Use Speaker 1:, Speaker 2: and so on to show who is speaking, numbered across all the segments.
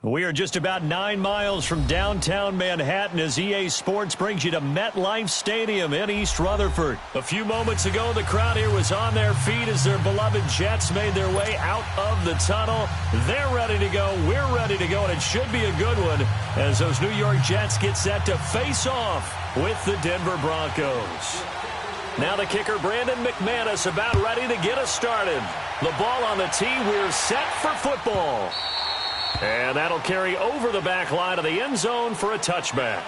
Speaker 1: We are just about 9 miles from downtown Manhattan as EA Sports brings you to MetLife Stadium in East Rutherford. A few moments ago, the crowd here was on their feet as their beloved Jets made their way out of the tunnel. They're ready to go. We're ready to go, and it should be a good one as those New York Jets get set to face off with the Denver Broncos. Now the kicker, Brandon McManus, about ready to get us started. The ball on the tee. We're set for football. And that'll carry over the back line of the end zone for a touchback.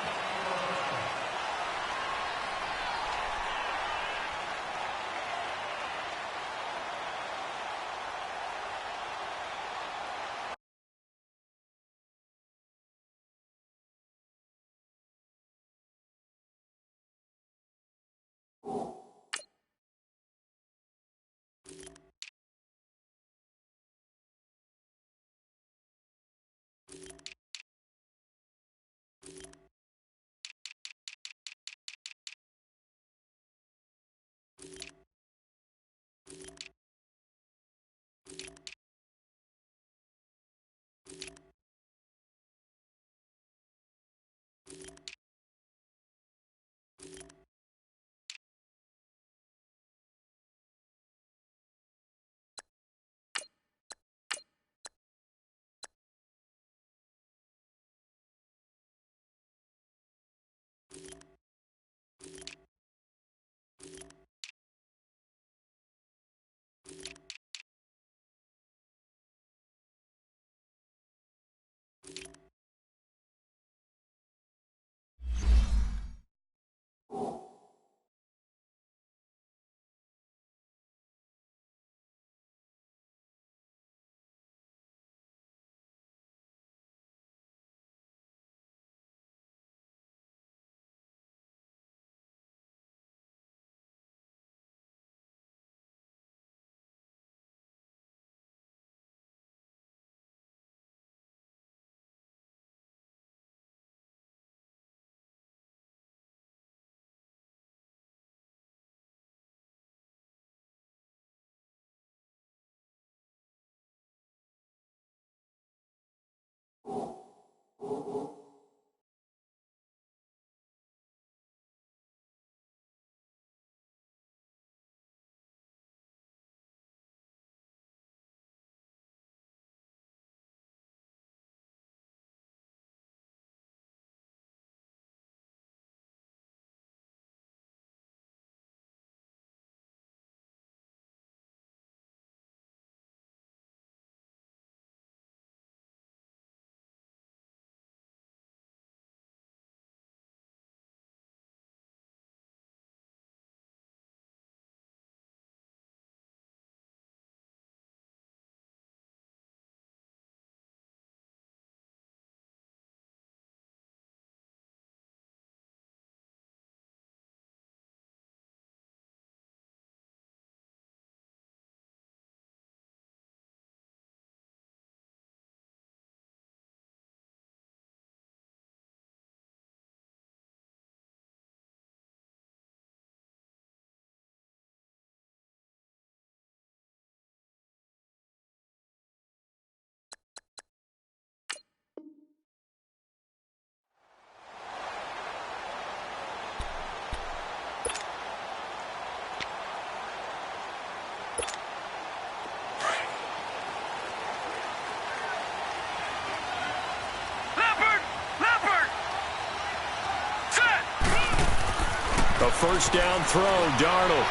Speaker 1: A first down throw, Darnold.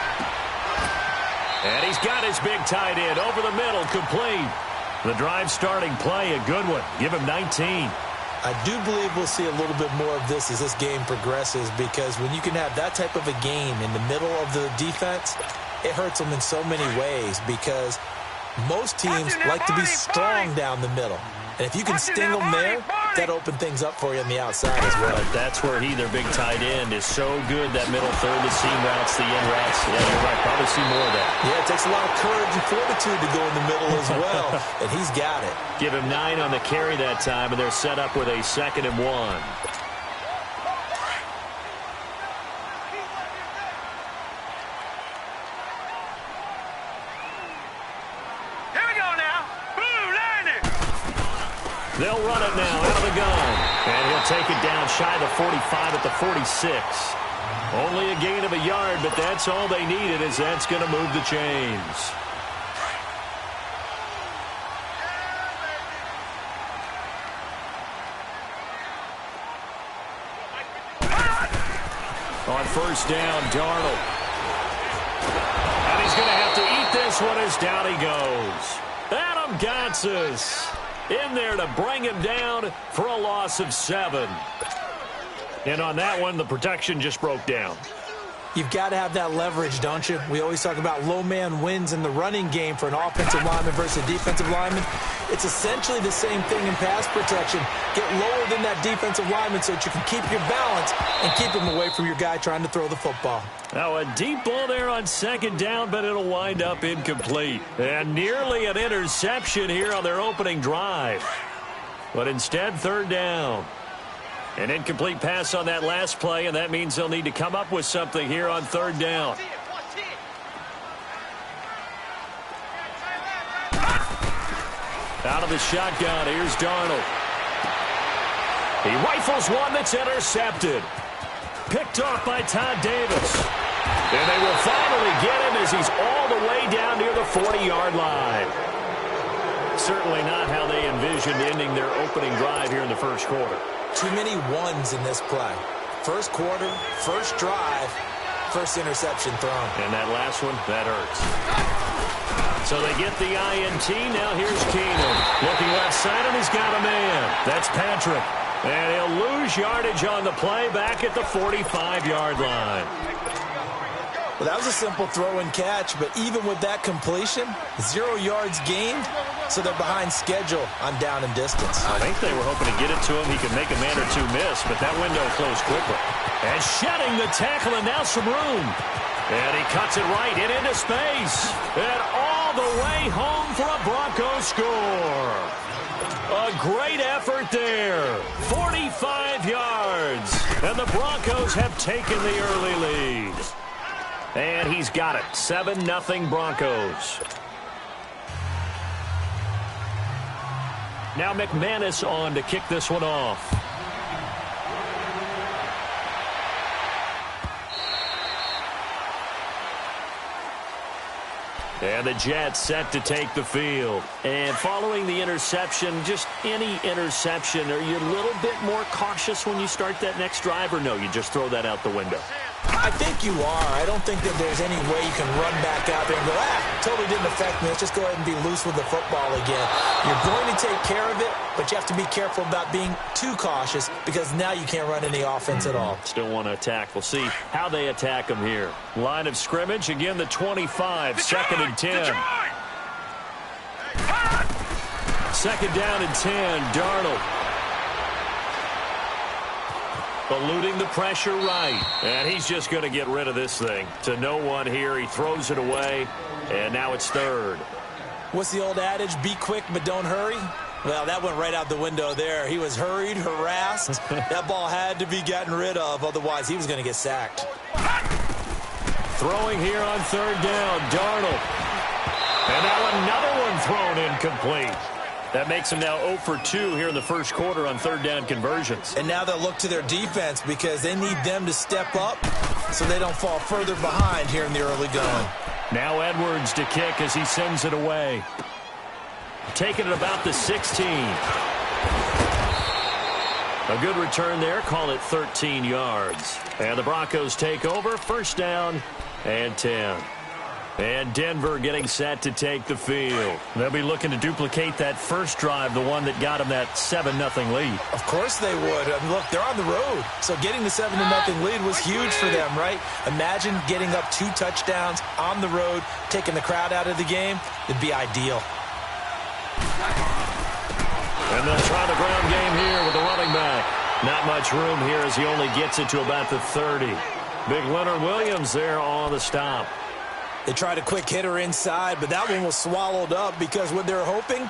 Speaker 1: And he's got his big tight end over the middle, complete. The drive starting play, a good one. Give him 19.
Speaker 2: I do believe we'll see a little bit more of this as this game progresses, because when you can have that type of a game in the middle of the defense, it hurts them in so many ways, because most teams like to be strong down the middle. And if you can sting them there, that opens things up for you on the outside as well.
Speaker 1: But that's where their big tight end, is so good, that middle third, the seam routes, the in routes. Yeah, you're right. Probably see more of that.
Speaker 2: Yeah, it takes a lot of courage and fortitude to go in the middle as well, and he's got it.
Speaker 1: Give him 9 on the carry that time, and they're set up with a 2nd and 1. They'll run it now out of the gun. And he'll take it down shy of the 45 at the 46. Only a gain of a yard, but that's all they needed, as that's going to move the chains. On first down, Darnold. And he's going to have to eat this one as down he goes. Adam Gotsis in there to bring him down for a loss of 7. And on that one, the protection just broke down.
Speaker 2: You've got to have that leverage, don't you? We always talk about low man wins in the running game for an offensive lineman versus a defensive lineman. It's essentially the same thing in pass protection. Get lower than that defensive lineman so that you can keep your balance and keep him away from your guy trying to throw the football.
Speaker 1: Now a deep ball there on second down, but it'll wind up incomplete. And nearly an interception here on their opening drive. But instead, third down. An incomplete pass on that last play, and that means they'll need to come up with something here on third down. Out of the shotgun, here's Darnold. He rifles one that's intercepted. Picked off by Todd Davis. And they will finally get him as he's all the way down near the 40-yard line. Certainly not how they envisioned ending their opening drive here in the first quarter.
Speaker 2: Too many ones in this play. First quarter, first drive, first interception thrown.
Speaker 1: And that last one, that hurts. So they get the INT. Now here's Keenum. Looking left side, and he's got a man. That's Patrick. And he'll lose yardage on the play back at the 45-yard line.
Speaker 2: Well, that was a simple throw and catch, but even with that completion, 0 yards gained, so they're behind schedule on down and distance.
Speaker 1: I think they were hoping to get it to him. He could make a man or two miss, but that window closed quickly. And shedding the tackle, and now some room. And he cuts it right into space. And all the way home for a Broncos score. A great effort there. 45 yards. And the Broncos have taken the early lead. And he's got it. 7-0 Broncos. Now McManus on to kick this one off. And the Jets set to take the field. And following the interception, just any interception, are you a little bit more cautious when you start that next drive, or no, you just throw that out the window?
Speaker 2: I think you are. I don't think that there's any way you can run back out there and go, totally didn't affect me. Let's just go ahead and be loose with the football again. You're going to take care of it, but you have to be careful about being too cautious because now you can't run any offense at all.
Speaker 1: Still want to attack. We'll see how they attack them here. Line of scrimmage, again the 25, second and 10. Second down and 10, Darnold. Eluding the pressure right. And he's just going to get rid of this thing. To no one here. He throws it away. And now it's third.
Speaker 2: What's the old adage? Be quick, but don't hurry. Well, that went right out the window there. He was hurried, harassed. That ball had to be gotten rid of. Otherwise, he was going to get sacked.
Speaker 1: Throwing here on third down. Darnold. And now another one thrown incomplete. That makes them now 0 for 2 here in the first quarter on third down conversions.
Speaker 2: And now they'll look to their defense because they need them to step up so they don't fall further behind here in the early going.
Speaker 1: Now Edwards to kick as he sends it away. Taking it about the 16. A good return there. Call it 13 yards. And the Broncos take over. First down and 10. And Denver getting set to take the field. They'll be looking to duplicate that first drive, the one that got them that 7-0 lead.
Speaker 2: Of course they would. I mean, look, they're on the road. So getting the 7-0 lead was huge for them, right? Imagine getting up 2 touchdowns on the road, taking the crowd out of the game. It'd be ideal.
Speaker 1: And they'll try the ground game here with the running back. Not much room here as he only gets it to about the 30. Big Leonard Williams there on the stop.
Speaker 2: They tried a quick hitter inside, but that one was swallowed up because what they're hoping,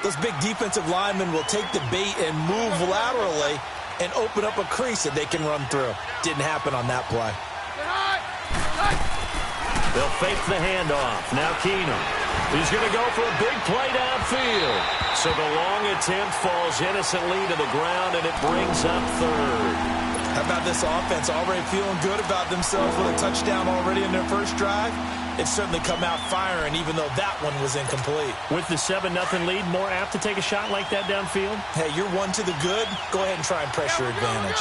Speaker 2: those big defensive linemen will take the bait and move laterally and open up a crease that they can run through. Didn't happen on that play.
Speaker 1: They'll fake the handoff. Now Keenum. He's going to go for a big play downfield. So the long attempt falls innocently to the ground, and it brings up third.
Speaker 2: How about this offense already feeling good about themselves with a touchdown already in their first drive? It's certainly come out firing, even though that one was incomplete.
Speaker 1: With the 7-0 lead, more apt to take a shot like that downfield?
Speaker 2: Hey, you're one to the good. Go ahead and try and press your advantage.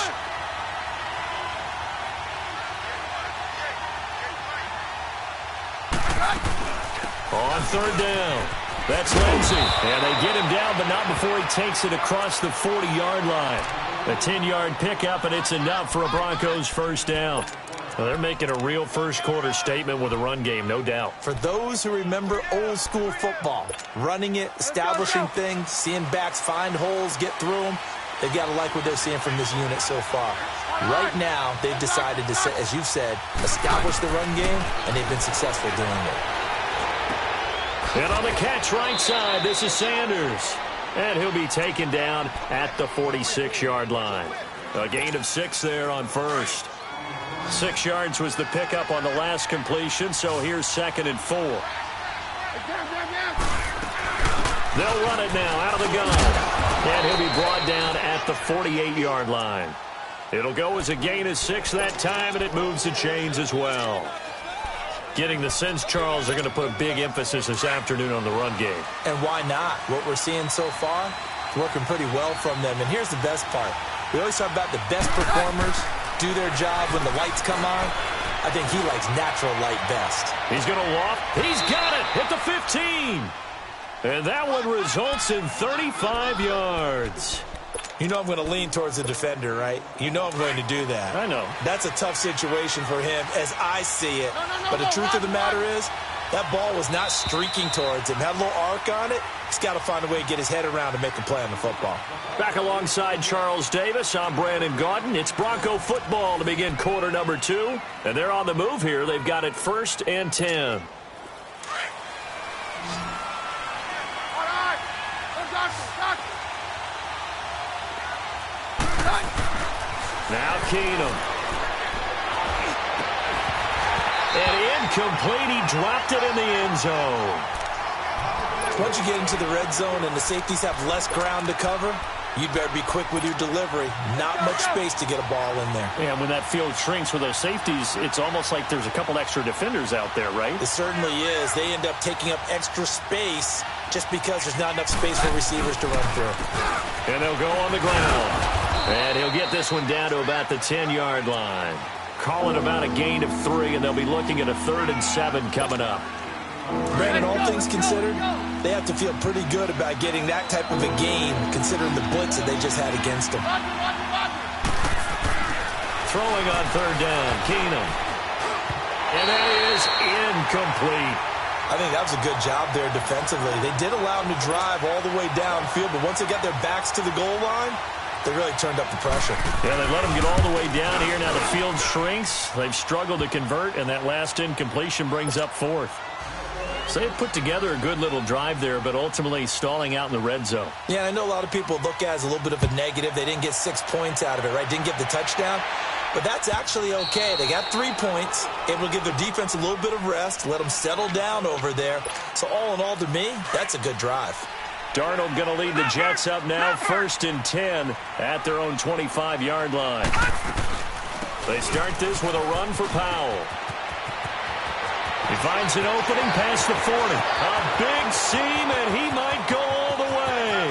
Speaker 1: On third down, that's Lindsey. And they get him down, but not before he takes it across the 40-yard line. A 10-yard pickup, and it's enough for a Broncos first down. Well, they're making a real first-quarter statement with a run game, no doubt.
Speaker 2: For those who remember old-school football, running it, establishing things, seeing backs find holes, get through them, they've got to like what they're seeing from this unit so far. Right now, they've decided to, as you've said, establish the run game, and they've been successful doing it.
Speaker 1: And on the catch right side, this is Sanders. And he'll be taken down at the 46-yard line. A gain of 6 there on first. 6 yards was the pickup on the last completion, so here's 2nd and 4. They'll run it now out of the gun. And he'll be brought down at the 48-yard line. It'll go as a gain of 6 that time, and it moves the chains as well. Getting the sense, Charles, they're going to put a big emphasis this afternoon on the run game.
Speaker 2: And why not? What we're seeing so far, working pretty well from them. And here's the best part. We always talk about the best performers do their job when the lights come on. I think he likes natural light best.
Speaker 1: He's going to loft. He's got it. Hit the 15. And that one results in 35 yards.
Speaker 2: You know I'm going to lean towards the defender, right? You know I'm going to do that.
Speaker 1: I know.
Speaker 2: That's a tough situation for him as I see it. But the truth of the matter is, that ball was not streaking towards him. Had a little arc on it. He's got to find a way to get his head around and make a play on the football.
Speaker 1: Back alongside Charles Davis, I'm Brandon Gaudin. It's Bronco football to begin quarter number 2. And they're on the move here. They've got it 1st and 10. Now Keenum. And incomplete. He dropped it in the end zone.
Speaker 2: Once you get into the red zone and the safeties have less ground to cover, you'd better be quick with your delivery. Not much space to get a ball in there.
Speaker 1: Yeah, when that field shrinks with those safeties, it's almost like there's a couple extra defenders out there, right?
Speaker 2: It certainly is. They end up taking up extra space just because there's not enough space for receivers to run through.
Speaker 1: And they'll go on the ground. And he'll get this one down to about the 10-yard line. Call it about a gain of 3, and they'll be looking at a 3rd and 7 coming up.
Speaker 2: Brandon, all things considered, they have to feel pretty good about getting that type of a game, considering the blitz that they just had against them.
Speaker 1: Throwing on 3rd down, Keenum. And that is incomplete.
Speaker 2: I think that was a good job there defensively. They did allow them to drive all the way downfield, but once they got their backs to the goal line, they really turned up the pressure.
Speaker 1: Yeah, they let them get all the way down here. Now the field shrinks. They've struggled to convert, and that last incompletion brings up 4th. So they put together a good little drive there, but ultimately stalling out in the red zone.
Speaker 2: Yeah, I know a lot of people look at it as a little bit of a negative. They didn't get 6 points out of it, right? Didn't get the touchdown. But that's actually okay. They got 3 points. Able to give their defense a little bit of rest, let them settle down over there. So all in all, to me, that's a good drive.
Speaker 1: Darnold going to lead the Jets up now, 1st and 10 at their own 25-yard line. They start this with a run for Powell. He finds an opening past the 40. A big seam, and he might go all the way.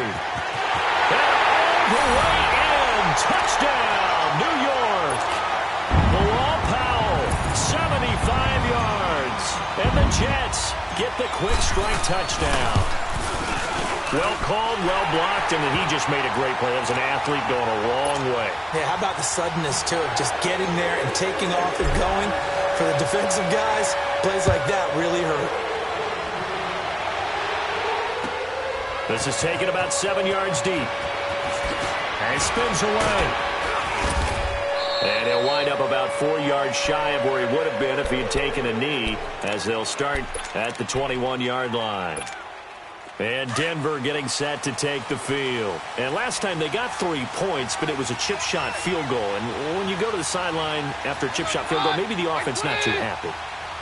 Speaker 1: And all the way in. Touchdown, New York. Bilal Powell, 75 yards. And the Jets get the quick strike touchdown. Well called, well blocked, and he just made a great play. That was an athlete going a long way.
Speaker 2: Yeah, how about the suddenness, too, of just getting there and taking off and going? For the defensive guys, plays like that really hurt.
Speaker 1: This is taken about 7 yards deep. And spins away. And he'll wind up about 4 yards shy of where he would have been if he had taken a knee, as they'll start at the 21-yard line. And Denver getting set to take the field. And last time they got 3 points, but it was a chip shot field goal. And when you go to the sideline after a chip shot field goal, maybe the offense not too happy.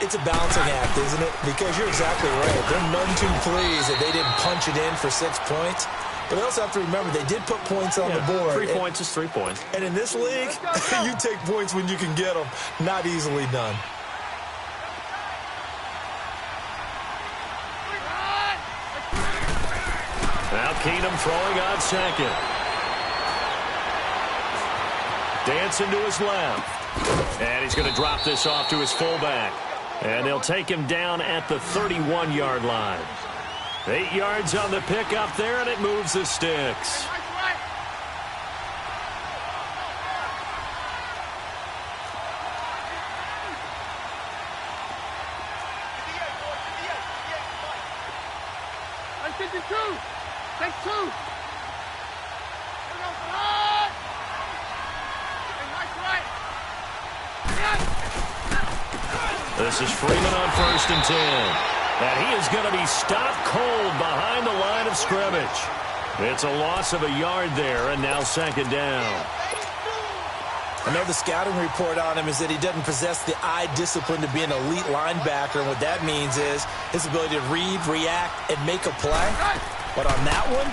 Speaker 2: It's a balancing act, isn't it? Because you're exactly right. They're none too pleased that they didn't punch it in for 6 points. But they also have to remember they did put points on the board.
Speaker 1: 3 points is 3 points.
Speaker 2: And in this league, you take points when you can get them. Not easily done.
Speaker 1: Now Keenum throwing on second. Dancing to his left. And he's going to drop this off to his fullback. And they'll take him down at the 31-yard line. 8 yards on the pickup there, and it moves the sticks.
Speaker 3: Take 2.
Speaker 1: This is Freeman on 1st and 10. And he is going to be stopped cold behind the line of scrimmage. It's a loss of a yard there, and now 2nd down.
Speaker 2: I know the scouting report on him is that he doesn't possess the eye discipline to be an elite linebacker, and what that means is his ability to read, react, and make a play. But on that one,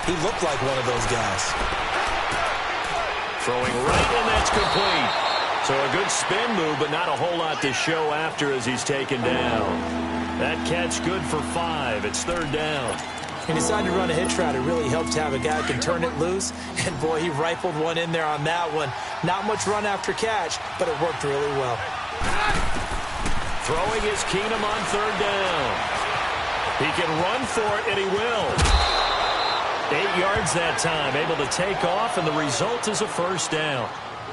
Speaker 2: he looked like one of those guys.
Speaker 1: Throwing right, and that's complete. So a good spin move, but not a whole lot to show after as he's taken down. That catch good for 5. It's 3rd down.
Speaker 2: He decided to run a hitch route. It really helped to have a guy who can turn it loose. And, boy, he rifled one in there on that one. Not much run after catch, but it worked really well.
Speaker 1: Throwing is Keenum on 3rd down. He can run for it, and he will. 8 yards that time, able to take off, and the result is a 1st down.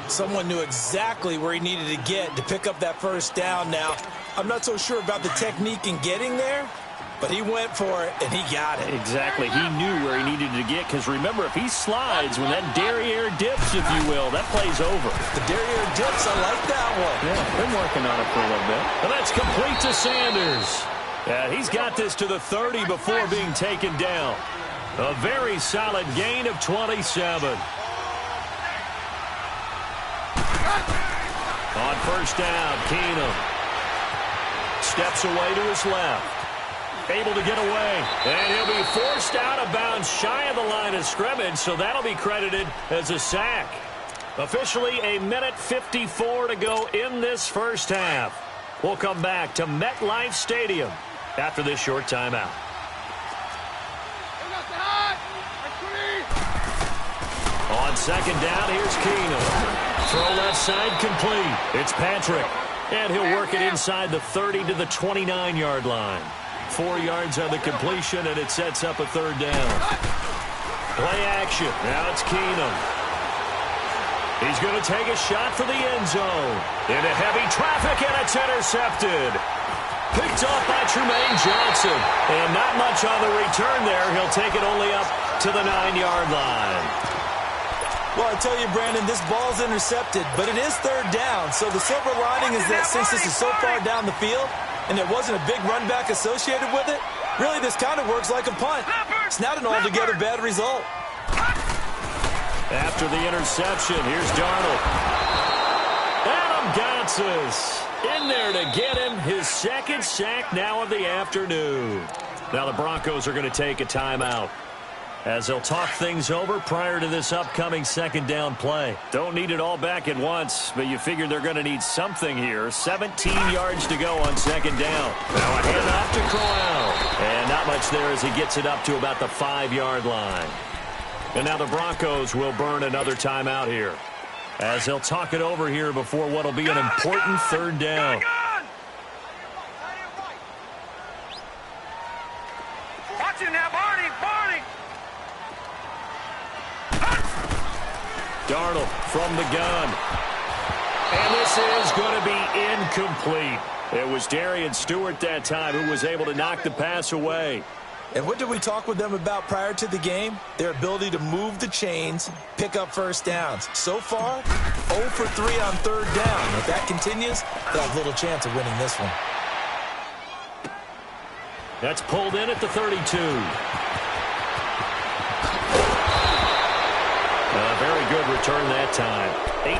Speaker 2: Someone knew exactly where he needed to get to pick up that 1st down. Now, I'm not so sure about the technique in getting there, but he went for it, and he got it.
Speaker 1: Exactly. He knew where he needed to get, because remember, if he slides, when that derriere dips, if you will, that play's over.
Speaker 2: The derriere dips, I like that one.
Speaker 1: Yeah, been working on it for a little bit. And that's complete to Sanders. Yeah, he's got this to the 30 before being taken down. A very solid gain of 27. On 1st down, Keenum steps away to his left. Able to get away. And he'll be forced out of bounds shy of the line of scrimmage, so that'll be credited as a sack. Officially, 1:54 to go in this 1st half. We'll come back to MetLife Stadium after this short timeout. On 2nd down, here's Keenum. Throw left side complete. It's Patrick. And he'll work it inside the 30 to the 29-yard line. 4 yards on the completion, and it sets up a 3rd down. Play action. Now it's Keenum. He's going to take a shot for the end zone. Into heavy traffic, and it's intercepted. Picked off by Tremaine Johnson. And not much on the return there. He'll take it only up to the 9-yard line.
Speaker 2: Well, I tell you, Brandon, this ball's intercepted, but it is 3rd down. So the silver lining is that since this is so far down the field and there wasn't a big run back associated with it, really this kind of works like a punt. It's not an altogether bad result.
Speaker 1: After the interception, here's Darnold. Adam Gotsis in there to get him his 2nd sack now of the afternoon. Now the Broncos are going to take a timeout as they'll talk things over prior to this upcoming 2nd down play. Don't need it all back at once, but you figure they're going to need something here. 17 yards to go on 2nd down. Now a handoff to Corral. And not much there as he gets it up to about the 5-yard line. And now the Broncos will burn another timeout here as they'll talk it over here before what will be an important 3rd down.
Speaker 3: Watch it now, Barney.
Speaker 1: Darnold from the gun. And this is going to be incomplete. It was Darian Stewart that time who was able to knock the pass away.
Speaker 2: And what did we talk with them about prior to the game? Their ability to move the chains, pick up 1st downs. So far, 0 for 3 on 3rd down. If that continues, they'll have little chance of winning this one.
Speaker 1: That's pulled in at the 32. A very good good return that time.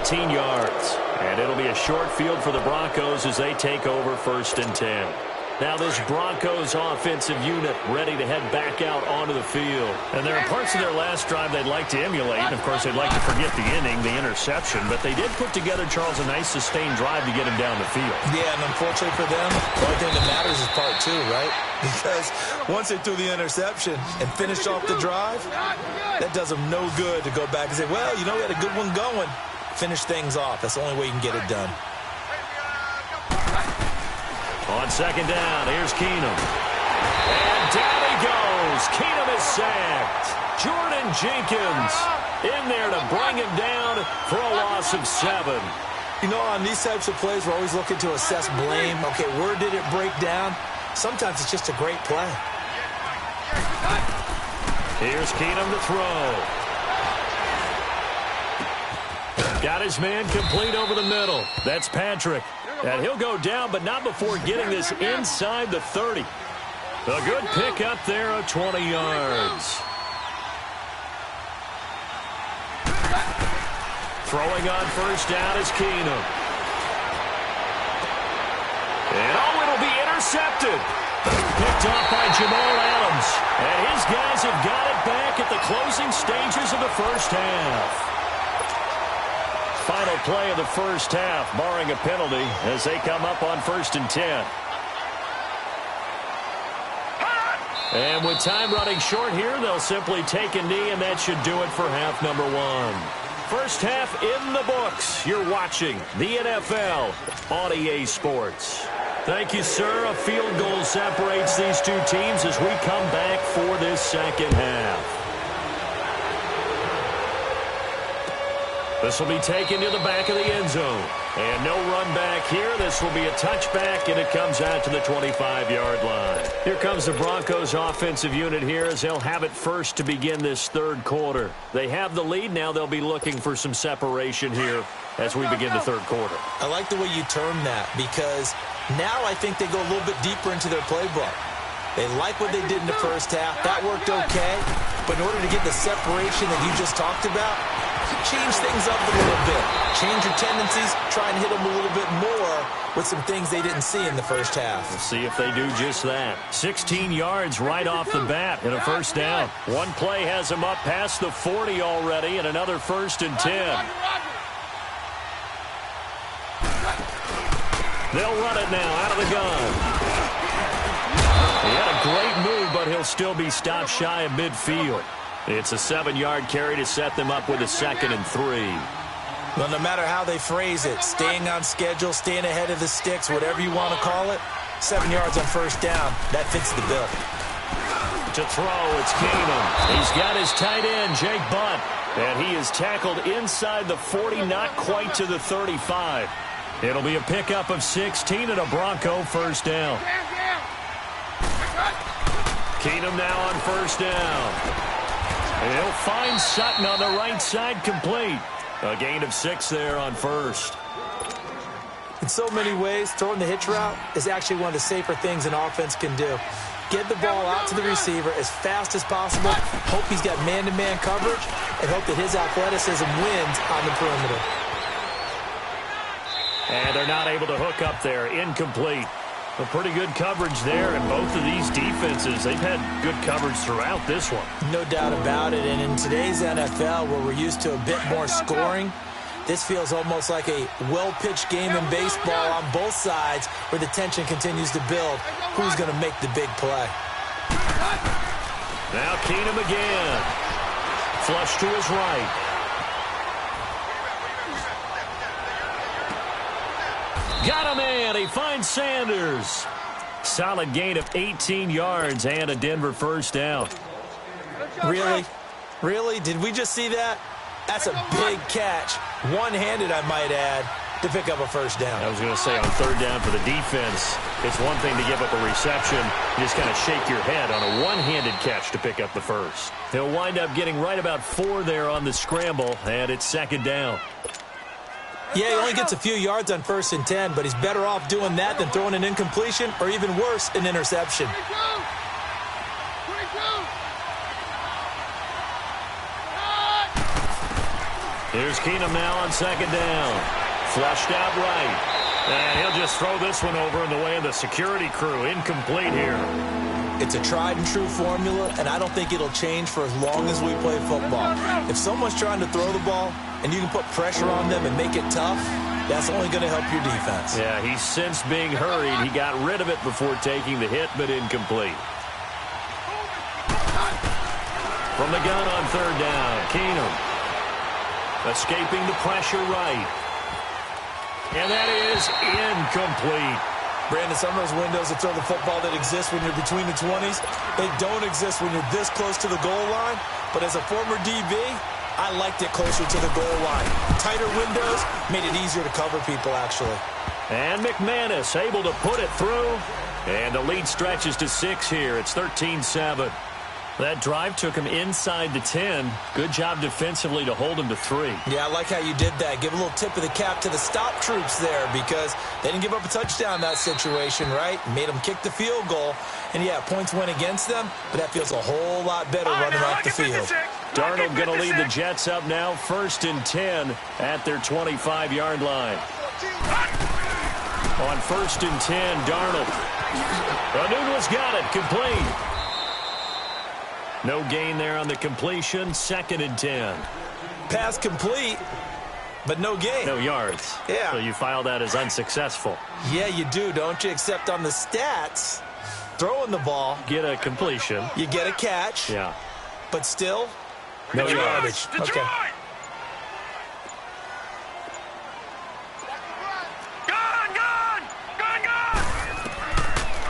Speaker 1: 18 yards. And it'll be a short field for the Broncos as they take over 1st and 10. Now this Broncos offensive unit ready to head back out onto the field. And there are parts of their last drive they'd like to emulate. And, of course, they'd like to forget the inning, the interception. But they did put together, Charles, a nice sustained drive to get him down the field.
Speaker 2: Yeah, and unfortunately for them, the only thing that matters is part 2, right? Because once they threw the interception and finished off the drive, that does them no good to go back and say, well, you know, we had a good one going. Finish things off. That's the only way you can get it done.
Speaker 1: On 2nd down, here's Keenum. And down he goes. Keenum is sacked. Jordan Jenkins in there to bring him down for a loss of 7.
Speaker 2: You know, on these types of plays, we're always looking to assess blame. Okay, where did it break down? Sometimes it's just a great play.
Speaker 1: Here's Keenum to throw. Got his man complete over the middle. That's Patrick. And he'll go down, but not before getting this inside the 30. A good pickup there of 20 yards. Throwing on 1st down is Keenum. And it'll be intercepted. Picked off by Jamal Adams. And his guys have got it back at the closing stages of the 1st half. Final play of the 1st half, barring a penalty, as they come up on 1st and 10. And with time running short here, they'll simply take a knee, and that should do it for half number 1. 1st half in the books. You're watching the NFL on EA Sports. Thank you, sir. A field goal separates these two teams as we come back for this 2nd half. This will be taken to the back of the end zone. And no run back here. This will be a touchback, and it comes out to the 25-yard line. Here comes the Broncos offensive unit here as they'll have it first to begin this 3rd quarter. They have the lead. Now they'll be looking for some separation here as we begin the 3rd quarter.
Speaker 2: I like the way you term that because now I think they go a little bit deeper into their playbook. They like what they did in the 1st half. That worked okay. But in order to get the separation that you just talked about, change things up a little bit. Change your tendencies. Try and hit them a little bit more with some things they didn't see in the 1st half.
Speaker 1: We'll see if they do just that. 16 yards right off the bat and a 1st down. One play has them up past the 40 already and another 1st and 10. They'll run it now out of the gun. He had a great move, but he'll still be stopped shy of midfield. It's a 7-yard carry to set them up with a 2nd and 3.
Speaker 2: Well, no matter how they phrase it, staying on schedule, staying ahead of the sticks, whatever you want to call it, 7 yards on 1st down, that fits the bill.
Speaker 1: To throw, it's Keenum. He's got his tight end, Jake Butt, and he is tackled inside the 40, not quite to the 35. It'll be a pickup of 16 and a Bronco 1st down. Keenum now on 1st down. And he'll find Sutton on the right side complete. A gain of 6 there on 1st.
Speaker 2: In so many ways, throwing the hitch route is actually one of the safer things an offense can do. Get the ball out to the receiver as fast as possible, hope he's got man-to-man coverage, and hope that his athleticism wins on the perimeter.
Speaker 1: And they're not able to hook up there. Incomplete. A pretty good coverage there, and both of these defenses, they've had good coverage throughout this one.
Speaker 2: No doubt about it, and in today's NFL, where we're used to a bit more scoring, this feels almost like a well-pitched game in baseball on both sides where the tension continues to build. Who's going to make the big play?
Speaker 1: Now Keenum again. Flush to his right. Got a man. He finds Sanders. Solid gain of 18 yards and a Denver 1st down.
Speaker 2: Really? Really? Did we just see that? That's a big catch. One-handed, I might add, to pick up a 1st down.
Speaker 1: I was going to say on 3rd down for the defense, it's one thing to give up a reception. You just kind of shake your head on a one-handed catch to pick up the 1st. He'll wind up getting right about 4 there on the scramble, and it's 2nd down.
Speaker 2: Yeah, he only gets a few yards on 1st and 10, but he's better off doing that than throwing an incompletion or even worse, an interception.
Speaker 1: Here's Keenum now on second down. Flushed out right. And he'll just throw this one over in the way of the security crew. Incomplete here.
Speaker 2: It's a tried-and-true formula, and I don't think it'll change for as long as we play football. If someone's trying to throw the ball and you can put pressure on them and make it tough, that's only going to help your defense.
Speaker 1: Yeah, he's sensed being hurried. He got rid of it before taking the hit, but incomplete. From the gun on third down, Keenum. Escaping the pressure right. And that is incomplete.
Speaker 2: Brandon, some of those windows to throw the football that exist when you're between the 20s, they don't exist when you're this close to the goal line. But as a former DB, I liked it closer to the goal line. Tighter windows made it easier to cover people, actually.
Speaker 1: And McManus able to put it through. And the lead stretches to 6 here. It's 13-7. That drive took him inside the 10. Good job defensively to hold him to 3.
Speaker 2: Yeah, I like how you did that. Give a little tip of the cap to the stop troops there because they didn't give up a touchdown in that situation, right? Made them kick the field goal. And, yeah, points went against them, but that feels a whole lot better running off the field.
Speaker 1: Darnold going to lead the Jets up now, 1st and 10 at their 25-yard line. On 1st and 10, Darnold. Anuno's got it, complete. No gain there on the completion. 2nd and 10.
Speaker 2: Pass complete, but no gain.
Speaker 1: No yards.
Speaker 2: Yeah.
Speaker 1: So you file that as unsuccessful.
Speaker 2: Yeah, you do, don't you? Except on the stats, throwing the ball.
Speaker 1: Get a completion.
Speaker 2: You get a catch.
Speaker 1: Yeah.
Speaker 2: But still,
Speaker 1: no yardage.
Speaker 2: Okay.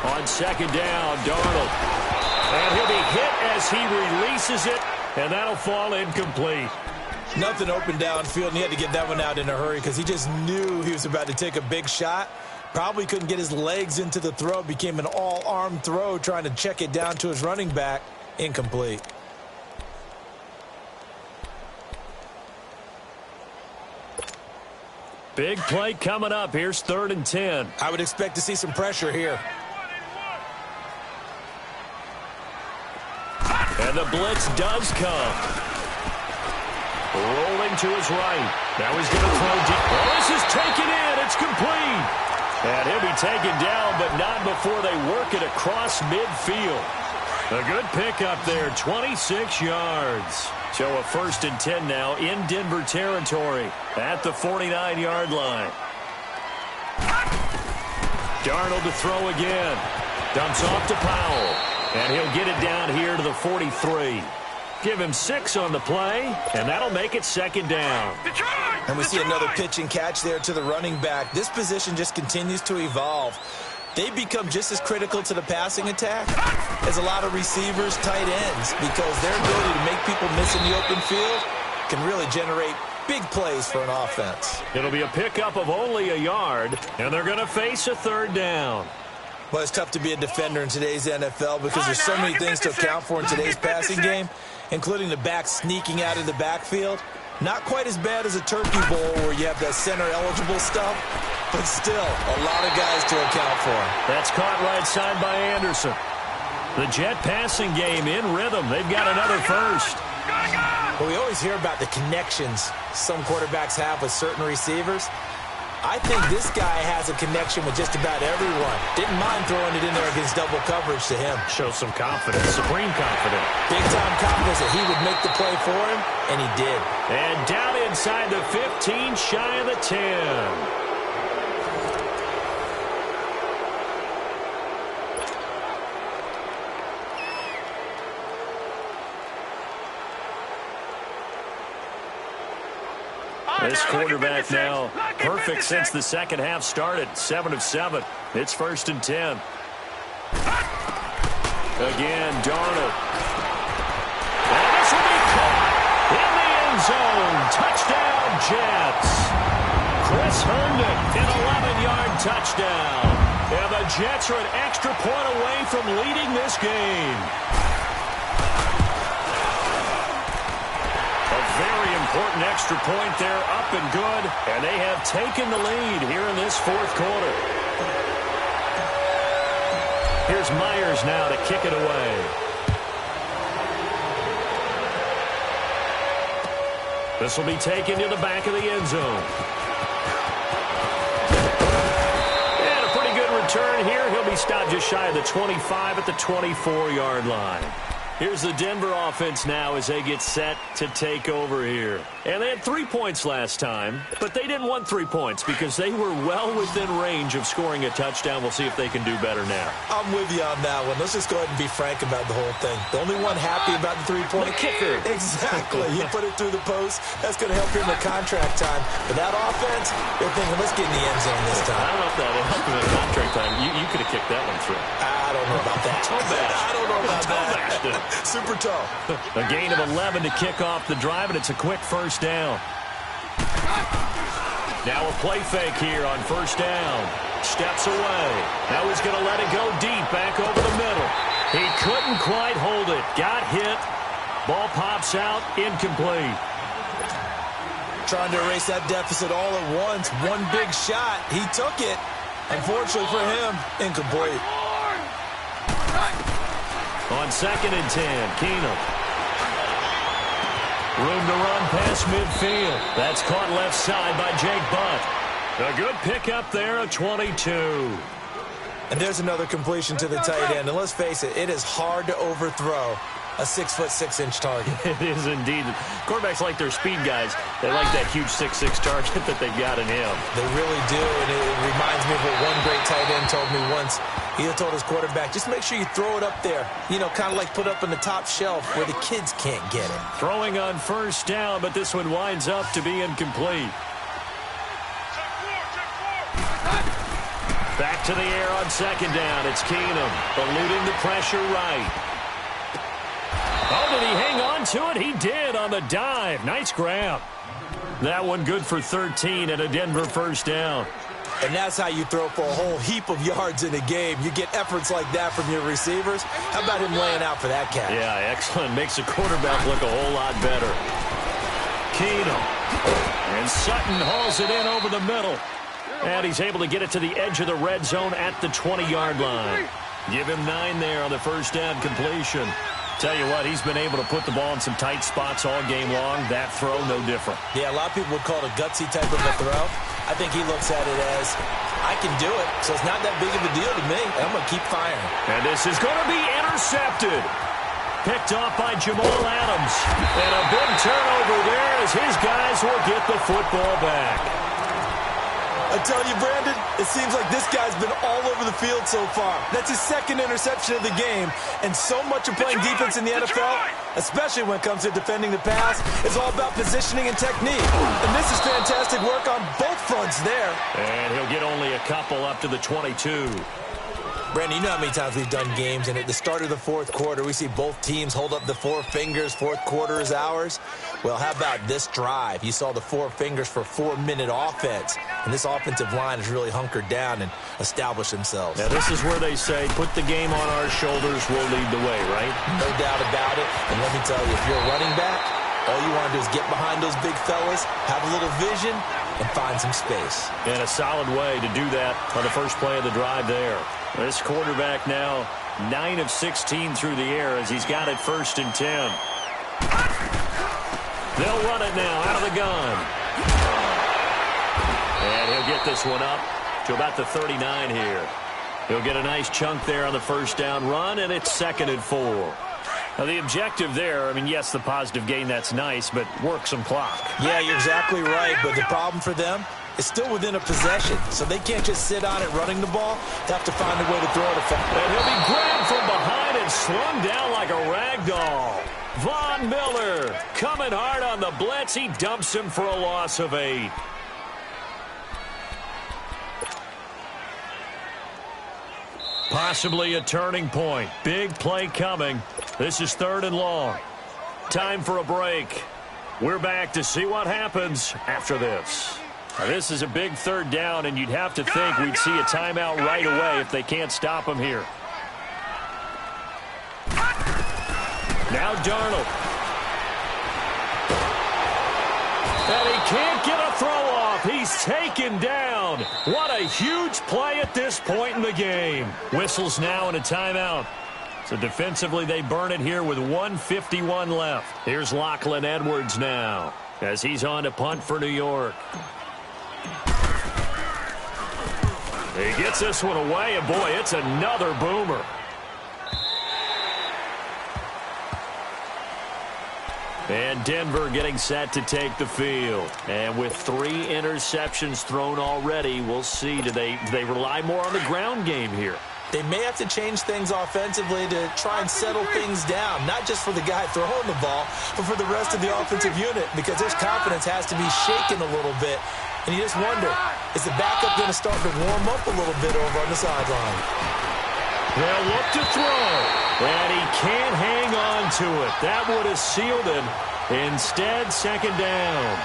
Speaker 1: On 2nd down, Darnold. And he'll be hit as he releases it, and that'll fall incomplete.
Speaker 2: Nothing open downfield, and he had to get that one out in a hurry because he just knew he was about to take a big shot. Probably couldn't get his legs into the throw. Became an all-arm throw trying to check it down to his running back. Incomplete.
Speaker 1: Big play coming up. Here's 3rd and 10.
Speaker 2: I would expect to see some pressure here.
Speaker 1: And the blitz does come. Rolling to his right. Now he's going to throw deep. Oh, this is taken in. It's complete. And he'll be taken down, but not before they work it across midfield. A good pickup there, 26 yards. So a 1st and 10 now in Denver territory at the 49-yard line. Darnold to throw again. Dumps off to Powell. And he'll get it down here to the 43. Give him 6 on the play, and that'll make it 2nd down.
Speaker 2: And we see another pitch and catch there to the running back. This position just continues to evolve. They become just as critical to the passing attack as a lot of receivers, tight ends, because their ability to make people miss in the open field can really generate big plays for an offense.
Speaker 1: It'll be a pickup of only a yard, and they're going to face a 3rd down.
Speaker 2: Well, it's tough to be a defender in today's NFL because there's so many things to account for in today's passing game, including the back sneaking out of the backfield. Not quite as bad as a turkey bowl where you have that center-eligible stuff, but still a lot of guys to account for.
Speaker 1: That's caught right side by Anderson. The Jet passing game in rhythm. They've got another 1st.
Speaker 2: Well, we always hear about the connections some quarterbacks have with certain receivers. I think this guy has a connection with just about everyone. Didn't mind throwing it in there against double coverage to him.
Speaker 1: Shows some confidence, supreme confidence.
Speaker 2: Big-time confidence that he would make the play for him, and he did.
Speaker 1: And down inside the 15, shy of the 10. This quarterback now perfect since the second half started. 7 of 7. It's 1st and 10. Again, Darnold. And this will be caught in the end zone. Touchdown, Jets. Chris Herndon, an 11-yard touchdown. And the Jets are an extra point away from leading this game. Very important extra point there, up and good, and they have taken the lead here in this 4th quarter. Here's Myers now to kick it away. This will be taken to the back of the end zone. And a pretty good return here. He'll be stopped just shy of the 25 at the 24-yard line. Here's the Denver offense now as they get set to take over here. And they had 3 points last time, but they didn't want 3 points because they were well within range of scoring a touchdown. We'll see if they can do better now.
Speaker 2: I'm with you on that one. Let's just go ahead and be frank about the whole thing. The only one happy about the three-point
Speaker 1: kicker.
Speaker 2: Exactly. He put it through the post. That's going to help him in contract time. But that offense, they're thinking, let's get in the end zone this time.
Speaker 1: I don't know if that helped him in contract time. You could have kicked that one through.
Speaker 2: I don't know about that. I don't know about that. Super tall.
Speaker 1: A gain of 11 to kick off the drive, and it's a quick first down. Now a play fake here on first down. Steps away. Now he's going to let it go deep back over the middle. He couldn't quite hold it. Got hit. Ball pops out. Incomplete.
Speaker 2: Trying to erase that deficit all at once. One big shot. He took it. Unfortunately for him, incomplete.
Speaker 1: On 2nd and 10, Keenum. Room to run past midfield. That's caught left side by Jake Butt. A good pickup there, a 22.
Speaker 2: And there's another completion to the tight end. And let's face it, it is hard to overthrow a 6'6" target.
Speaker 1: It is indeed. Quarterbacks like their speed guys. They like that huge 6'6" target that they've got in him.
Speaker 2: They really do, and it reminds me of what one great tight end told me once. He told his quarterback, just make sure you throw it up there. You know, kind of like put up in the top shelf where the kids can't get it.
Speaker 1: Throwing on first down, but this one winds up to be incomplete. Back to the air on 2nd down. It's Keenum eluding the pressure right. Oh, did he hang on to it? He did on the dive. Nice grab. That one good for 13 and a Denver first down.
Speaker 2: And that's how you throw for a whole heap of yards in a game. You get efforts like that from your receivers. How about him laying out for that catch?
Speaker 1: Yeah, excellent. Makes the quarterback look a whole lot better. Keenum. And Sutton hauls it in over the middle. And he's able to get it to the edge of the red zone at the 20-yard line. Give him 9 there on the first down completion. Tell you what, he's been able to put the ball in some tight spots all game long. That throw, no different.
Speaker 2: Yeah, a lot of people would call it a gutsy type of a throw. I think he looks at it as, I can do it, so it's not that big of a deal to me. I'm going to keep firing.
Speaker 1: And this is going to be intercepted. Picked off by Jamal Adams. And a big turnover there as his guys will get the football back.
Speaker 2: I tell you, Brandon, it seems like this guy's been all over the field so far. That's his 2nd interception of the game. And so much of playing defense in the NFL, especially when it comes to defending the pass, is all about positioning and technique. And this is fantastic work on both fronts there.
Speaker 1: And he'll get only a couple up to the 22.
Speaker 2: Brandon, you know how many times we've done games, and at the start of the 4th quarter, we see both teams hold up the 4 fingers, 4th quarter is ours. Well, how about this drive? You saw the 4 fingers for 4-minute offense, and this offensive line has really hunkered down and established themselves.
Speaker 1: Now, this is where they say, put the game on our shoulders, we'll lead the way, right?
Speaker 2: No doubt about it, and let me tell you, if you're a running back, all you want to do is get behind those big fellas, have a little vision, and find some space.
Speaker 1: And a solid way to do that on the first play of the drive there. This quarterback now 9 of 16 through the air as he's got it 1st and 10. They'll run it now out of the gun. And he'll get this one up to about the 39 here. He'll get a nice chunk there on the first down run, and it's 2nd and 4. Now, the objective there, I mean, yes, the positive gain, that's nice, but work some clock.
Speaker 2: Yeah, you're exactly right, but the problem for them is still within a possession, so they can't just sit on it running the ball. They have to find a way to throw it effectively.
Speaker 1: And he'll be grabbed from behind and slung down like a rag doll. Von Miller coming hard on the blitz. He dumps him for a loss of 8. Possibly a turning point. Big play coming. This is 3rd and long. Time for a break. We're back to see what happens after this. Now, this is a big 3rd down, and you'd have to think we'd see a timeout right away if they can't stop him here. Now Darnold. And he can't get a throw off. He's taken down. What a huge play at this point in the game. Whistles now and a timeout. So defensively, they burn it here with 1:51 left. Here's Lachlan Edwards now. as he's on to punt for New York. He gets this one away, and boy, it's another boomer. And Denver getting set to take the field. And with 3 interceptions thrown already, we'll see. Do they rely more on the ground game here?
Speaker 2: They may have to change things offensively to try and settle things down, not just for the guy throwing the ball, but for the rest of the offensive unit, because their confidence has to be shaken a little bit. And you just wonder, is the backup going to start to warm up a little bit over on the sideline?
Speaker 1: They'll look to throw, and he can't hang on to it. That would have sealed him. Instead, second down.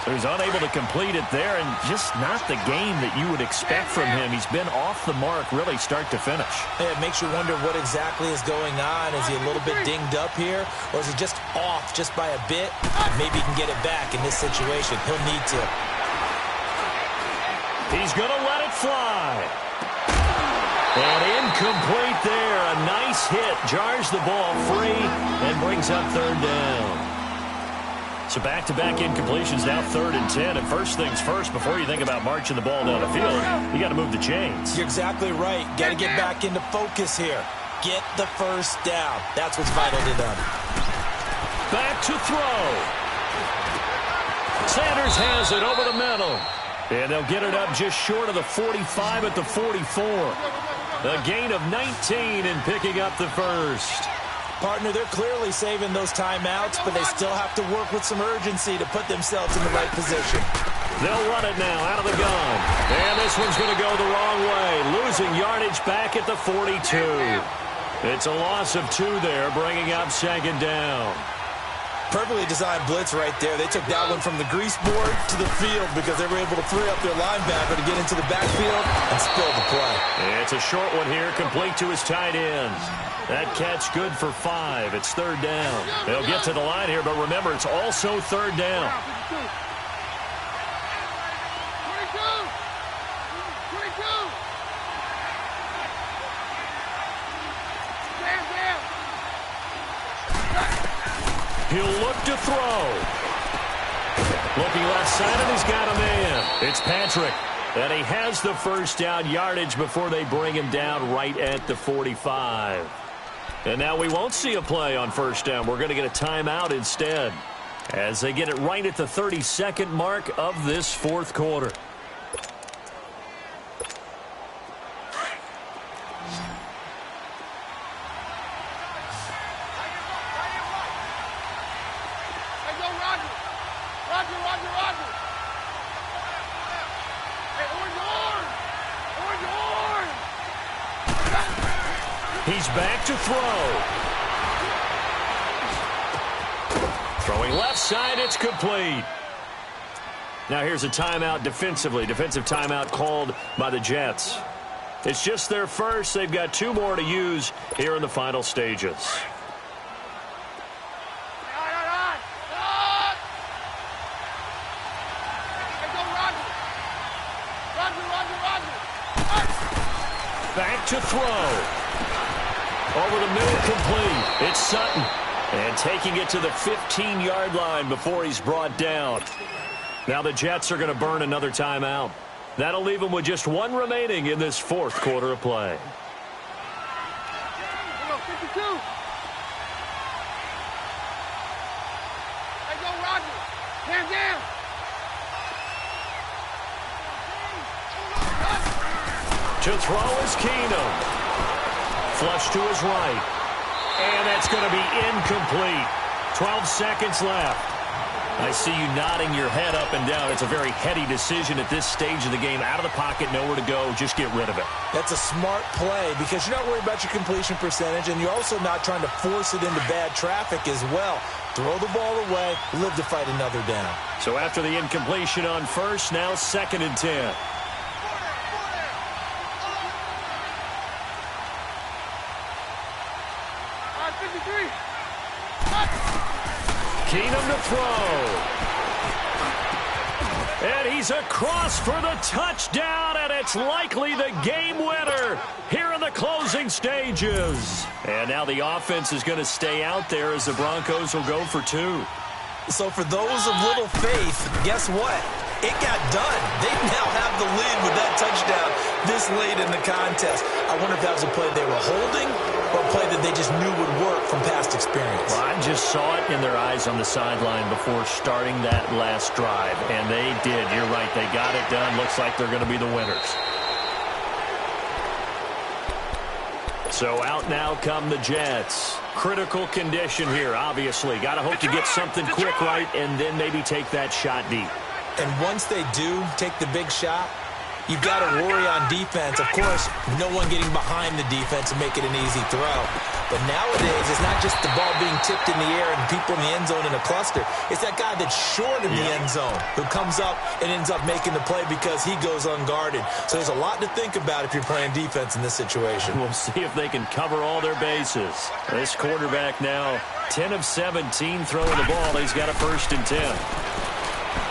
Speaker 1: So he's unable to complete it there, and just not the game that you would expect from him. He's been off the mark really start to finish.
Speaker 2: Yeah, it makes you wonder what exactly is going on. Is he a little bit dinged up here, or is he just off just by a bit? Maybe he can get it back in this situation. He'll need to.
Speaker 1: He's going to let it fly. And incomplete there. A nice hit. Jars the ball free and brings up third down. So back-to-back incompletions, now 3rd and 10. And first things first, before you think about marching the ball down the field, you got to move the chains.
Speaker 2: You're exactly right. Got to get back into focus here. Get the first down. That's what's vital to them.
Speaker 1: Back to throw. Sanders has it over the middle. And they'll get it up just short of the 45 at the 44. A gain of 19 in picking up the first.
Speaker 2: Partner, they're clearly saving those timeouts, but they still have to work with some urgency to put themselves in the right position.
Speaker 1: They'll run it now out of the gun. And this one's going to go the wrong way. Losing yardage back at the 42. It's a loss of 2 there, bringing up second down.
Speaker 2: Perfectly designed blitz right there. They took that one from the grease board to the field because they were able to free up their linebacker to get into the backfield and spill the play.
Speaker 1: It's a short one here, complete to his tight end. That catch good for 5. It's third down. They'll get to the line here, but remember, it's also third down. 22. He'll look to throw. Looking left side, and he's got a man. It's Patrick. And he has the first down yardage before they bring him down right at the 45. And now we won't see a play on first down. We're going to get a timeout instead as they get it right at the 32nd mark of this fourth quarter. He's back to throw. Throwing left side, it's complete. Now here's a timeout defensively. Defensive timeout called by the Jets. It's just their first. They've got 2 more to use here in the final stages. Back to throw. Over the middle, complete. It's Sutton. And taking it to the 15-yard line before he's brought down. Now the Jets are going to burn another timeout. That'll leave them with just 1 remaining in this fourth quarter of play. To throw is Keenum. Flush to his right. And that's going to be incomplete. 12 seconds left. I see you nodding your head up and down. It's a very heady decision at this stage of the game. Out of the pocket, nowhere to go. Just get rid of it.
Speaker 2: That's a smart play because you're not worried about your completion percentage, and you're also not trying to force it into bad traffic as well. Throw the ball away, live to fight another down.
Speaker 1: So after the incompletion on first, now 2nd and 10. Keenum to throw. And he's across for the touchdown, and it's likely the game winner here in the closing stages. And now the offense is going to stay out there as the Broncos will go for 2.
Speaker 2: So for those of little faith, guess what? It got done. They now have the lead with that touchdown this late in the contest. I wonder if that was a play they were holding or a play that they just knew would work from past experience.
Speaker 1: Well, I just saw it in their eyes on the sideline before starting that last drive, and they did. You're right. They got it done. Looks like they're going to be the winners. So out now come the Jets. Critical condition here, obviously. Got to hope to get something quick right and then maybe take that shot deep.
Speaker 2: And once they do take the big shot, you've got to worry on defense. Of course, no one getting behind the defense and make it an easy throw. But nowadays, it's not just the ball being tipped in the air and people in the end zone in a cluster. It's that guy that's short in the end zone who comes up and ends up making the play because he goes unguarded. So there's a lot to think about if you're playing defense in this situation.
Speaker 1: We'll see if they can cover all their bases. This quarterback now 10 of 17 throwing the ball. He's got a 1st and 10.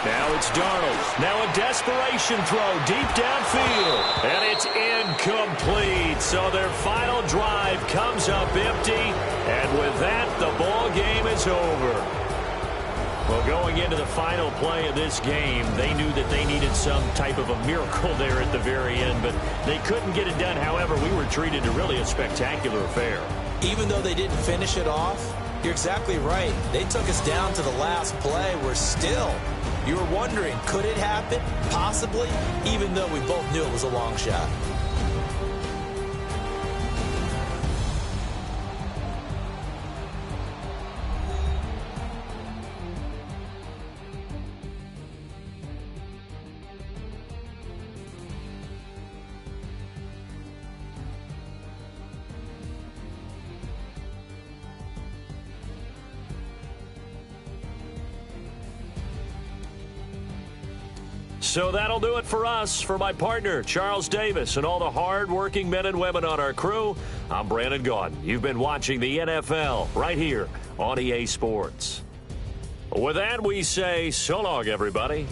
Speaker 1: Now it's Darnold. Now a desperation throw deep downfield. And it's incomplete. So their final drive comes up empty. And with that, the ball game is over. Well, going into the final play of this game, they knew that they needed some type of a miracle there at the very end. But they couldn't get it done. However, we were treated to really a spectacular affair.
Speaker 2: Even though they didn't finish it off, you're exactly right. They took us down to the last play. We're still... You were wondering, could it happen? Possibly, even though we both knew it was a long shot.
Speaker 1: So that'll do it for us. For my partner, Charles Davis, and all the hard-working men and women on our crew, I'm Brandon Gaudin. You've been watching the NFL right here on EA Sports. With that, we say so long, everybody.